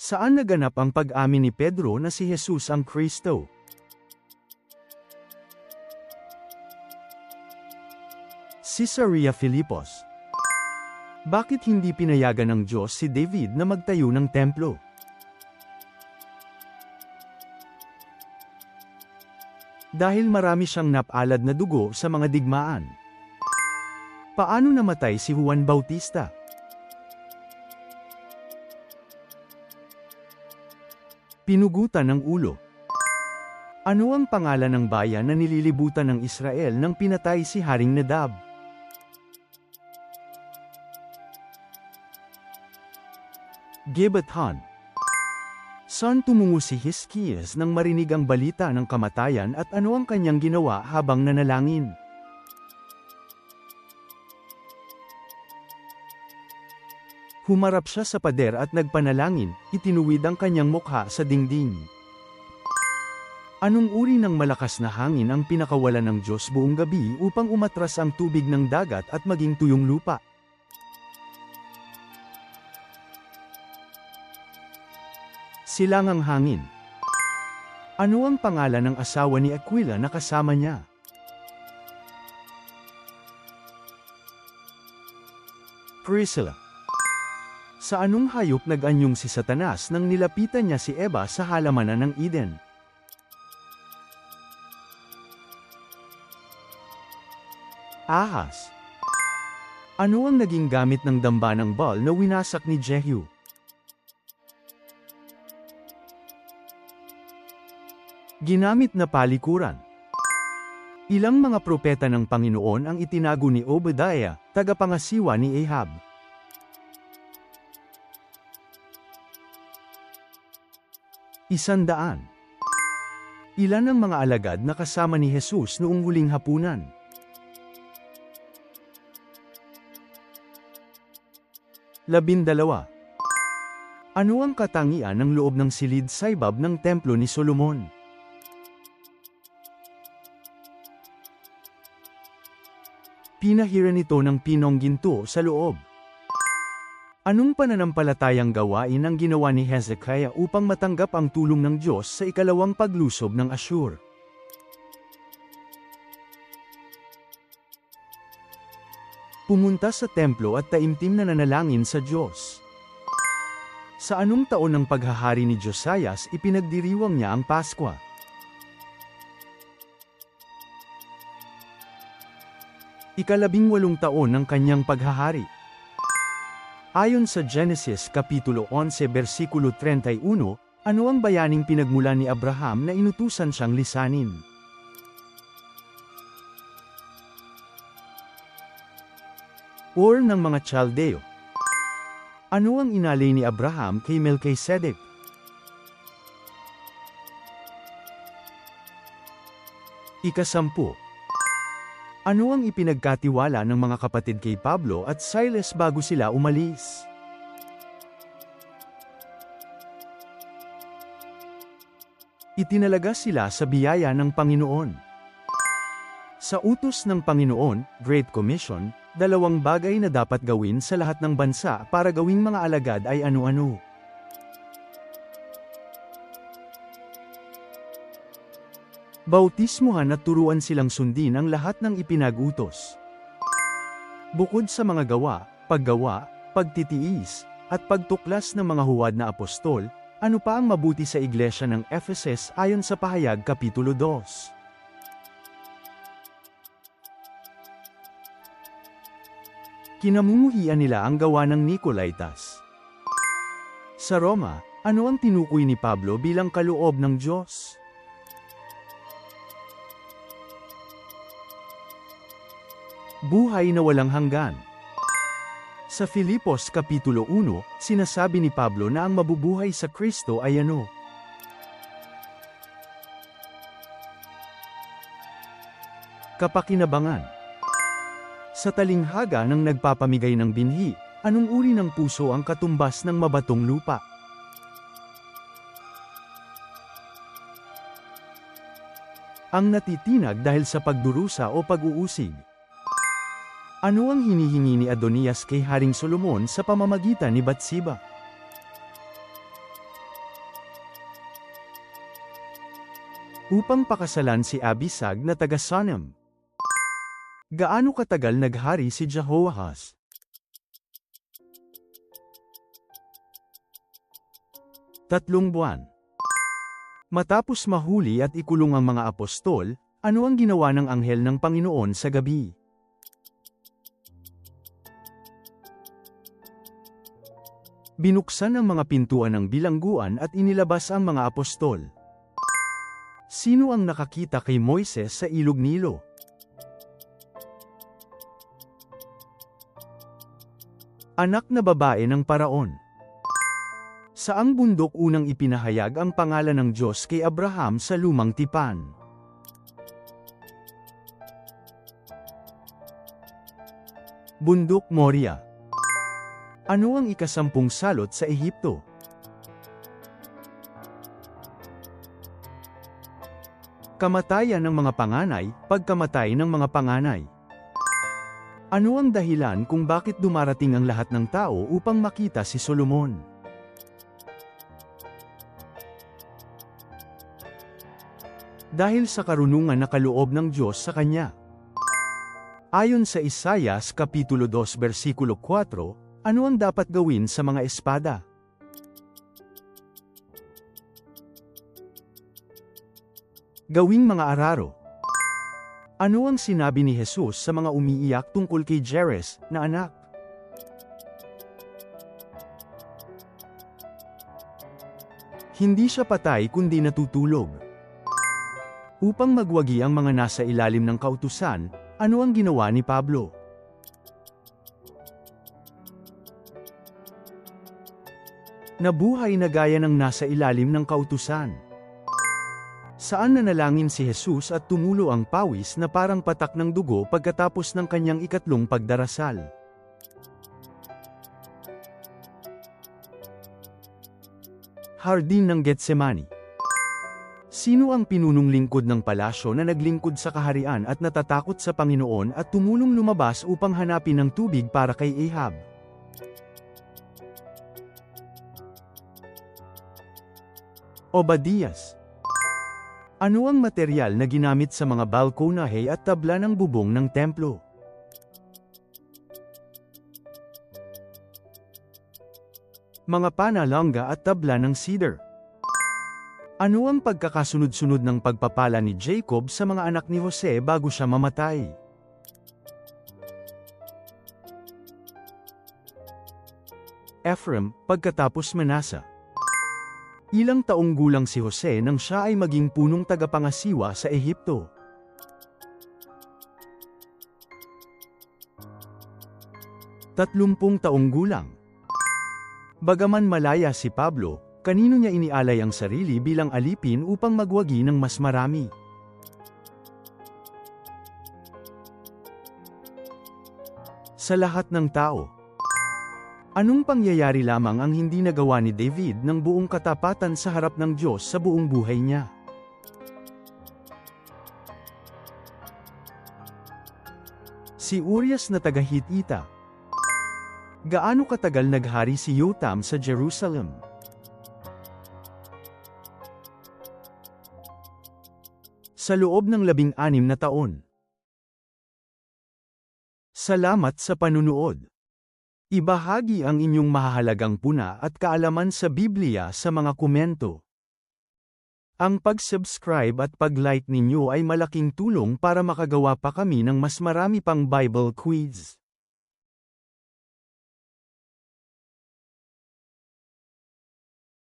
Saan naganap ang pag-amin ni Pedro na si Jesus ang Kristo? Caesarea Philippos. Bakit hindi pinayagan ng Diyos si David na magtayo ng templo? Dahil marami siyang napalad na dugo sa mga digmaan. Paano namatay si Juan Bautista? Pinugutan ng ulo. Ano ang pangalan ng bayan na nililibutan ng Israel nang pinatay si Haring Nadab? Gibeton. Saan tumungo si Hiskias nang marinig ang balita ng kamatayan at ano ang kanyang ginawa habang nanalangin? Humarap siya sa pader at nagpanalangin, itinuwid ang kanyang mukha sa dingding. Anong uri ng malakas na hangin ang pinakawalan ng Diyos buong gabi upang umatras ang tubig ng dagat at maging tuyong lupa? Silangang hangin. Ano ang pangalan ng asawa ni Aquila na kasama niya? Priscilla. Sa anong hayop nag-anyong si Satanas nang nilapitan niya si Eva sa halamanan ng Eden? Ahas. Ano ang naging gamit ng damba ng Baal na winasak ni Jehu? Ginamit na palikuran. Ilang mga propeta ng Panginoon ang itinago ni Obadiah, tagapangasiwa ni Ahab? Isandaan. Ilan ang mga alagad na kasama ni Jesus noong huling hapunan? Labindalawa. Ano ang katangian ng loob ng silid saybab ng templo ni Solomon? Pinahiran ito ng pinong ginto sa loob. Anong pananampalatayang gawain ang ginawa ni Hezekiah upang matanggap ang tulong ng Diyos sa ikalawang paglusob ng Asyur? Pumunta sa templo at taimtim na nanalangin sa Diyos. Sa anong taon ng paghahari ni Josias ipinagdiriwang niya ang Paskwa? Ika-18 taon ng kanyang paghahari. Ayon sa Genesis Kapitulo 11 versikulo 31, ano ang bayaning pinagmulan ni Abraham na inutusan siyang lisanin? Ur ng mga Chaldeo. Ano ang inalay ni Abraham kay Melchizedek? Ika-10. Ano ang ipinagkatiwala ng mga kapatid kay Pablo at Silas bago sila umalis? Itinalaga sila sa biyaya ng Panginoon. Sa utos ng Panginoon, Great Commission, 2 bagay na dapat gawin sa lahat ng bansa para gawing mga alagad ay ano-ano. Bautismuhan at turuan silang sundin ang lahat ng ipinag-utos. Bukod sa mga gawa, paggawa, pagtitiis, at pagtuklas ng mga huwad na apostol, ano pa ang mabuti sa iglesia ng Ephesus ayon sa Pahayag Kapitulo 2? Kinamumuhian nila ang gawa ng Nicolaitas. Sa Roma, ano ang tinukoy ni Pablo bilang kaloob ng Diyos? Buhay na walang hanggan. Sa Filipos Kapitulo 1, sinasabi ni Pablo na ang mabubuhay sa Kristo ay ano? Kapakinabangan. Sa talinghaga ng nagpapamigay ng binhi, anong uri ng puso ang katumbas ng mabatong lupa? Ang natitinag dahil sa pagdurusa o pag-uusig. Ano ang hinihingi ni Adonias kay Haring Solomon sa pamamagitan ni Batseba? upang pakasalan si Abisag na taga Sunem. Gaano katagal naghari si Jehoahaz? 3 buwan. Matapos mahuli at ikulong ang mga apostol, ano ang ginawa ng anghel ng Panginoon sa gabi? Binuksan ang mga pintuan ng bilangguan at inilabas ang mga apostol. Sino ang nakakita kay Moises sa ilog Nilo? Anak na babae ng Paraon. Saang bundok unang ipinahayag ang pangalan ng Diyos kay Abraham sa lumang tipan? Bundok Moria. Ano ang ikasampung salot sa Ehipto? Kamatayan ng mga panganay, pagkamatay ng mga panganay. Ano ang dahilan kung bakit dumarating ang lahat ng tao upang makita si Solomon? Dahil sa karunungan na kaloob ng Diyos sa kanya. Ayon sa Isaias Kapitulo 2 versikulo 4, ano ang dapat gawin sa mga espada? Gawing mga araro. Ano ang sinabi ni Jesus sa mga umiiyak tungkol kay Jairus na anak? Hindi siya patay kundi natutulog. Upang magwagi ang mga nasa ilalim ng kautusan, ano ang ginawa ni Pablo? Nabuhay na gaya ng nasa ilalim ng kautusan. Saan nanalangin si Jesus at tumulo ang pawis na parang patak ng dugo pagkatapos ng kanyang ikatlong pagdarasal? Hardin ng Getsemani. Sino ang pinunong lingkod ng palasyo na naglingkod sa kaharian at natatakot sa Panginoon at tumulong lumabas upang hanapin ng tubig para kay Ahab? Obadias. Ano ang material na ginamit sa mga balkonahe at tabla ng bubong ng templo? Mga panalangga at tabla ng cedar. Ano ang pagkakasunod-sunod ng pagpapala ni Jacob sa mga anak ni Jose bago siya mamatay? Ephraim, pagkatapos Manasa. Ilang taong gulang si Jose nang siya ay maging punong tagapangasiwa sa Ehipto? Tatlumpung taong gulang. Bagaman malaya si Pablo, kanino niya inialay ang sarili bilang alipin upang magwagi ng mas marami? Sa lahat ng tao. Anong pangyayari lamang ang hindi nagawa ni David ng buong katapatan sa harap ng Diyos sa buong buhay niya? Si Urias na taga-Hitita. Gaano katagal naghari si Yotam sa Jerusalem? Sa loob ng 16 na taon. Salamat sa panunood. Ibahagi ang inyong mahahalagang puna at kaalaman sa Biblia sa mga komento. Ang pag-subscribe at pag-like ninyo ay malaking tulong para makagawa pa kami ng mas marami pang Bible quiz.